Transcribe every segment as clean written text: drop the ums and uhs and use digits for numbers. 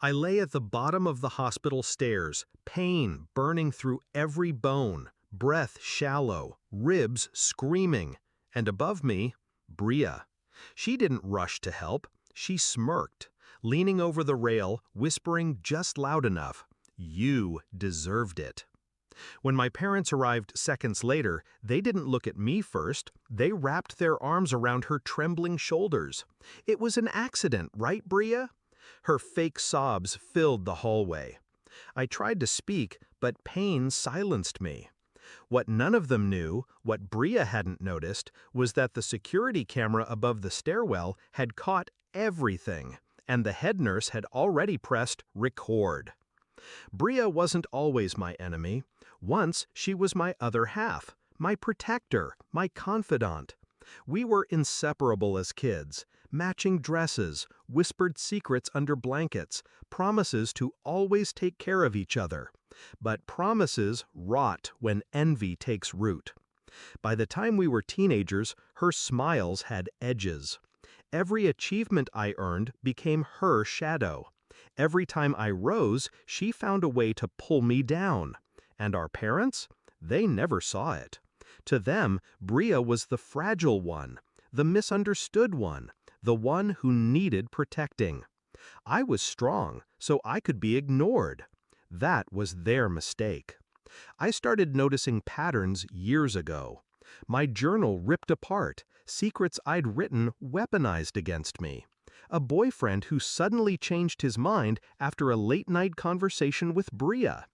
I lay at the bottom of the hospital stairs, pain burning through every bone, breath shallow, ribs screaming, and above me, Bria. She didn't rush to help. She smirked, leaning over the rail, whispering just loud enough, "You deserved it." When my parents arrived seconds later, they didn't look at me first. They wrapped their arms around her trembling shoulders. "It was an accident, right, Bria?" Her fake sobs filled the hallway. I tried to speak, but pain silenced me. What none of them knew, what Bria hadn't noticed, was that the security camera above the stairwell had caught everything, and the head nurse had already pressed record. Bria wasn't always my enemy. Once she was my other half, my protector, my confidant. We were inseparable as kids, matching dresses, whispered secrets under blankets, promises to always take care of each other. But promises rot when envy takes root. By the time we were teenagers, her smiles had edges. Every achievement I earned became her shadow. Every time I rose, she found a way to pull me down. And our parents? They never saw it. To them, Bria was the fragile one, the misunderstood one, the one who needed protecting. I was strong, so I could be ignored. That was their mistake. I started noticing patterns years ago. My journal ripped apart, secrets I'd written weaponized against me. A boyfriend who suddenly changed his mind after a late-night conversation with Bria.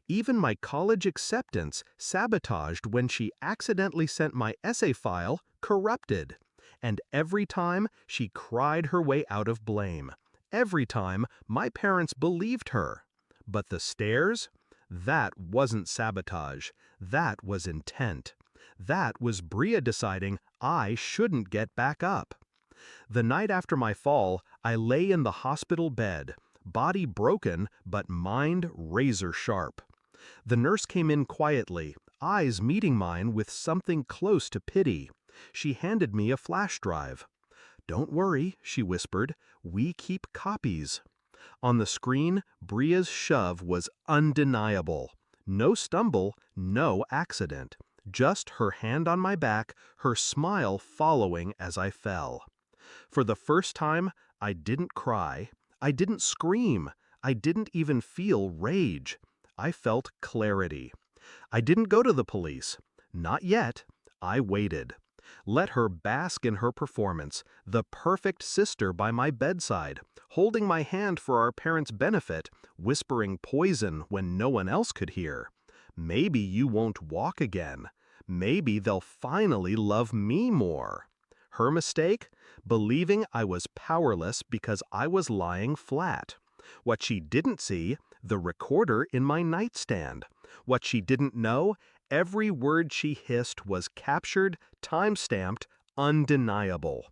Even my college acceptance sabotaged when she accidentally sent my essay file corrupted. And every time she cried her way out of blame. Every time my parents believed her. But the stairs? That wasn't sabotage. That was intent. That was Bria deciding I shouldn't get back up. The night after my fall, I lay in the hospital bed, body broken but mind razor sharp. The nurse came in quietly, eyes meeting mine with something close to pity. She handed me a flash drive. "Don't worry," she whispered, "we keep copies." On the screen, Bria's shove was undeniable. No stumble, no accident. Just her hand on my back, her smile following as I fell. For the first time, I didn't cry. I didn't scream. I didn't even feel rage. I felt clarity. I didn't go to the police. Not yet. I waited. Let her bask in her performance, the perfect sister by my bedside, holding my hand for our parents' benefit, whispering poison when no one else could hear. Maybe you won't walk again. Maybe they'll finally love me more. Her mistake? Believing I was powerless because I was lying flat. What she didn't see, the recorder in my nightstand. What she didn't know, every word she hissed was captured, time-stamped, undeniable.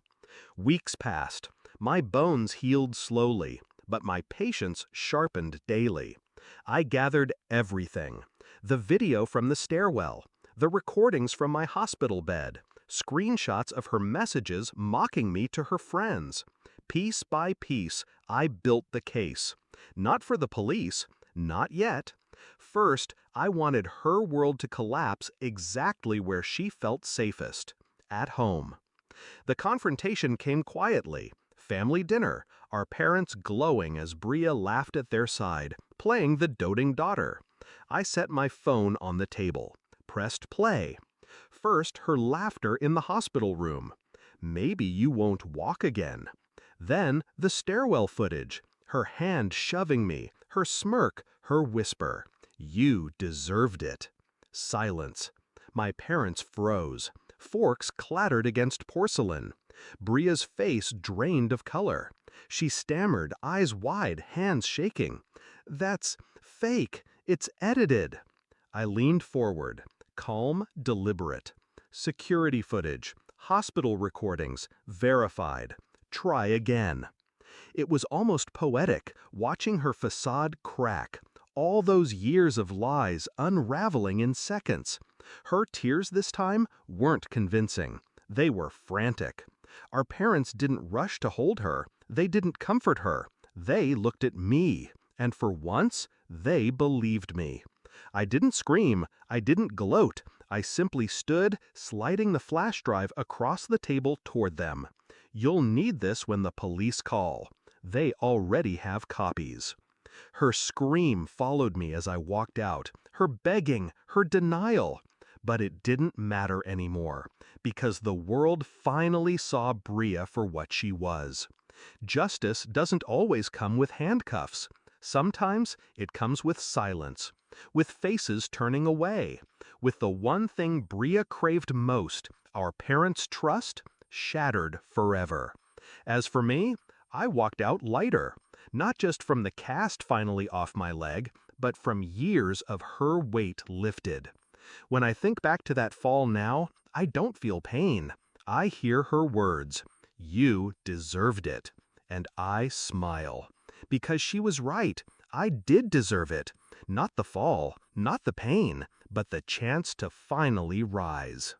Weeks passed. My bones healed slowly, but my patience sharpened daily. I gathered everything. The video from the stairwell, the recordings from my hospital bed, screenshots of her messages mocking me to her friends. Piece by piece, I built the case. Not for the police, not yet. First, I wanted her world to collapse exactly where she felt safest, at home. The confrontation came quietly. Family dinner, our parents glowing as Bria laughed at their side, playing the doting daughter. I set my phone on the table, pressed play. First, her laughter in the hospital room. "Maybe you won't walk again." Then, the stairwell footage, her hand shoving me, her smirk, her whisper. "You deserved it." Silence. My parents froze. Forks clattered against porcelain. Bria's face drained of color. She stammered, eyes wide, hands shaking. "That's fake. It's edited." I leaned forward, calm, deliberate. Security footage, hospital recordings, verified. Try again. It was almost poetic, watching her facade crack. All those years of lies unraveling in seconds. Her tears this time weren't convincing. They were frantic. Our parents didn't rush to hold her. They didn't comfort her. They looked at me, and for once, they believed me. I didn't scream, I didn't gloat, I simply stood, sliding the flash drive across the table toward them. You'll need this when the police call. They already have copies. Her scream followed me as I walked out, her begging, her denial. But it didn't matter anymore, because the world finally saw Bria for what she was. Justice doesn't always come with handcuffs. Sometimes it comes with silence, with faces turning away, with the one thing Bria craved most, our parents' trust, shattered forever. As for me, I walked out lighter, not just from the cast finally off my leg, but from years of her weight lifted. When I think back to that fall now, I don't feel pain. I hear her words, "You deserved it." And I smile. Because she was right. I did deserve it. Not the fall, not the pain, but the chance to finally rise.